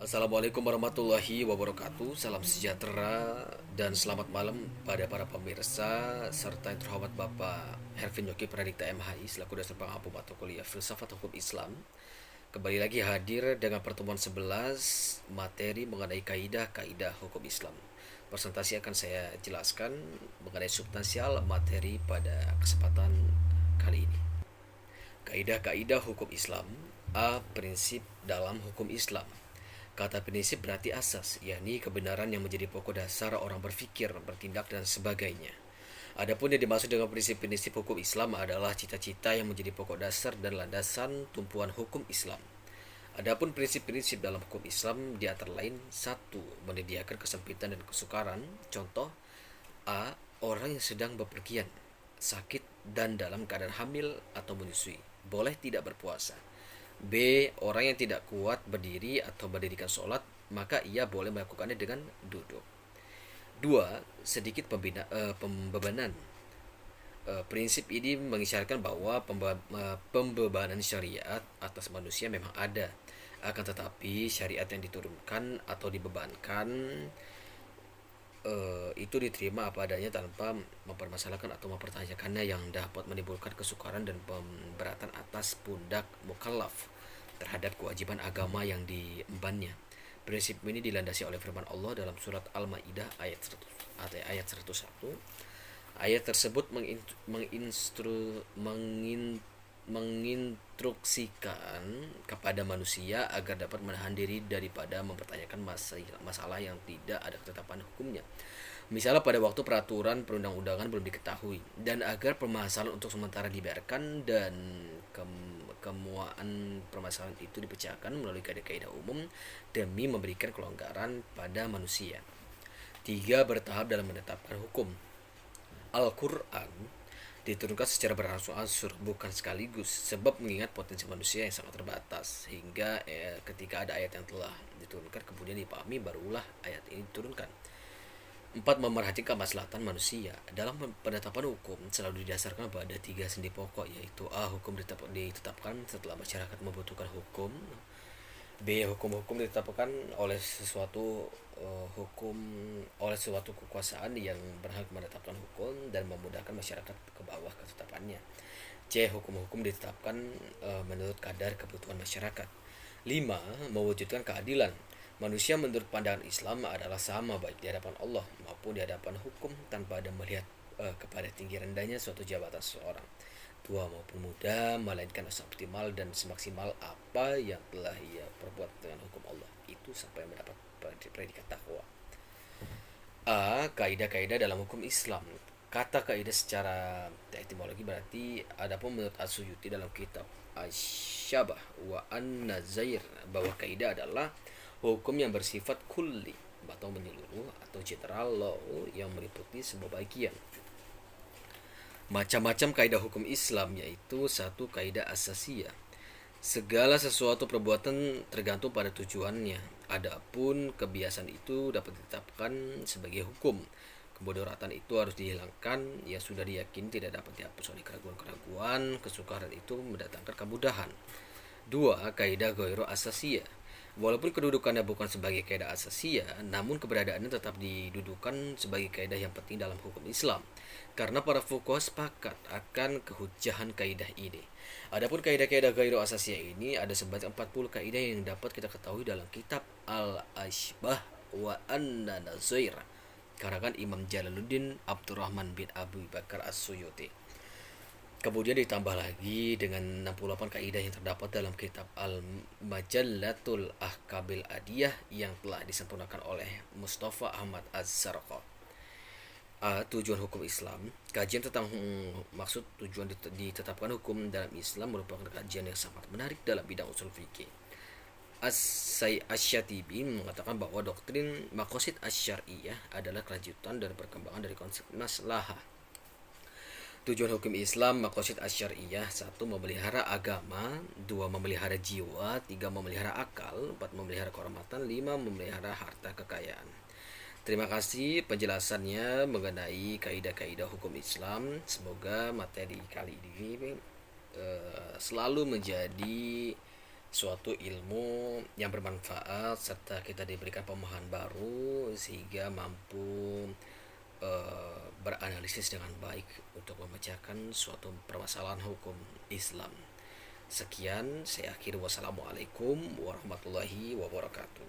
Assalamualaikum warahmatullahi wabarakatuh. Salam sejahtera dan selamat malam pada para pemirsa serta yang terhormat Bapak Hervin Yoki Pradikta MHI selaku dasar pengampu mata kuliah Filsafat Hukum Islam. Kembali lagi hadir dengan pertemuan 11 materi mengenai kaidah-kaidah hukum Islam. Presentasi akan saya jelaskan mengenai substansial materi pada kesempatan kali ini. Kaidah-kaidah hukum Islam. A. Prinsip dalam hukum Islam. Kata prinsip berarti asas, yakni kebenaran yang menjadi pokok dasar orang berpikir, bertindak, dan sebagainya. Adapun yang dimaksud dengan prinsip-prinsip hukum Islam adalah cita-cita yang menjadi pokok dasar dan landasan tumpuan hukum Islam. Adapun prinsip-prinsip dalam hukum Islam di antara lain: 1. Menyediakan kesempitan dan kesukaran. Contoh: A. Orang yang sedang bepergian, sakit, dan dalam keadaan hamil atau menyusui boleh tidak berpuasa. B. Orang yang tidak kuat berdiri atau mendirikan sholat, maka ia boleh melakukannya dengan duduk. 2. Sedikit pembebanan. Prinsip ini mengisyaratkan bahwa pembebanan syariat atas manusia memang ada. Akan tetapi syariat yang diturunkan atau dibebankan itu diterima apa adanya tanpa mempermasalahkan atau mempertanyakannya, yang dapat menimbulkan kesukaran dan pemberatan atas pundak mukallaf terhadap kewajiban agama yang diembannya. Prinsip ini dilandasi oleh firman Allah dalam surat Al-Maidah ayat 101. Ayat tersebut menginstruksikan kepada manusia agar dapat menahan diri daripada mempertanyakan masalah yang tidak ada ketetapan hukumnya. Misalnya pada waktu peraturan perundang-undangan belum diketahui, dan agar permasalahan untuk sementara dibiarkan dan kemuaan permasalahan itu dipecahkan melalui kaidah-kaidah umum demi memberikan kelonggaran pada manusia. 3. Bertahap dalam menetapkan hukum. Al-Quran diturunkan secara berangsur-angsur, bukan sekaligus, sebab mengingat potensi manusia yang sangat terbatas, sehingga ketika ada ayat yang telah diturunkan kemudian dipahami, barulah ayat ini diturunkan. 4. Memerhatikan kemaslahatan manusia. Dalam penetapan hukum selalu didasarkan pada 3 sendi pokok, yaitu A. Hukum ditetapkan setelah masyarakat membutuhkan hukum. B. Hukum-hukum ditetapkan oleh suatu kekuasaan yang berhak menetapkan hukum dan memudahkan masyarakat ke bawah ketetapannya. C. Hukum-hukum ditetapkan menurut kadar kebutuhan masyarakat. 5. Mewujudkan keadilan. Manusia menurut pandangan Islam adalah sama baik di hadapan Allah maupun di hadapan hukum, tanpa ada melihat kepada tinggi rendahnya suatu jabatan seseorang, tua maupun muda, melainkan seoptimal dan semaksimal apa yang telah ia perbuat dengan hukum Allah itu sampai mendapat predikat takwa. A. Kaidah-kaidah dalam hukum Islam. Kata kaidah secara etimologi berarti, adapun menurut As-Suyuti dalam kitab Asy-Syabah wa An-Nazair, bahwa kaidah adalah hukum yang bersifat kulli atau menyeluruh atau general law yang meliputi sebuah bagian. Macam-macam kaidah hukum Islam, yaitu 1. Kaidah asasiyah. Segala sesuatu perbuatan tergantung pada tujuannya. Adapun kebiasaan itu dapat ditetapkan sebagai hukum. Kemudorotan itu harus dihilangkan, yang sudah diyakini tidak dapat dihapus oleh keraguan-keraguan. Kesukaran itu mendatangkan kemudahan. 2. Kaidah ghairu asasiyah. Walaupun kedudukannya bukan sebagai kaidah asasiyah, namun keberadaannya tetap didudukan sebagai kaidah yang penting dalam hukum Islam, karena para fuqaha sepakat akan kehujahan kaidah ini. Adapun kaidah-kaidah ghairu asasiyah ini ada sebanyak 40 kaidah yang dapat kita ketahui dalam kitab Al-Asybah wa An-Nazair karangan Imam Jalaluddin Abdurrahman bin Abu Bakar As-Suyuti. Kemudian ditambah lagi dengan 68 kaidah yang terdapat dalam kitab Al-Majallatul Ahkabil Adiyah yang telah disempurnakan oleh Mustafa Ahmad Az-Zarqa. A. Tujuan hukum Islam. Kajian tentang maksud tujuan ditetapkan hukum dalam Islam merupakan kajian yang sangat menarik dalam bidang usul fikih. Asy-Syatibi mengatakan bahwa doktrin maqasid asy-syar'iyyah adalah kelanjutan dan perkembangan dari konsep maslahah. Tujuan hukum Islam maqasid asy-syar'iyyah: 1. Memelihara agama. 2. Memelihara jiwa. 3. Memelihara akal. 4. Memelihara kehormatan. 5. Memelihara harta kekayaan. Terima kasih penjelasannya mengenai kaidah-kaidah hukum Islam. Semoga materi kali ini selalu menjadi suatu ilmu yang bermanfaat serta kita diberikan pemahaman baru sehingga mampu beranalisis dengan baik untuk memecahkan suatu permasalahan hukum Islam. Sekian, saya akhiri. Wassalamualaikum warahmatullahi wabarakatuh.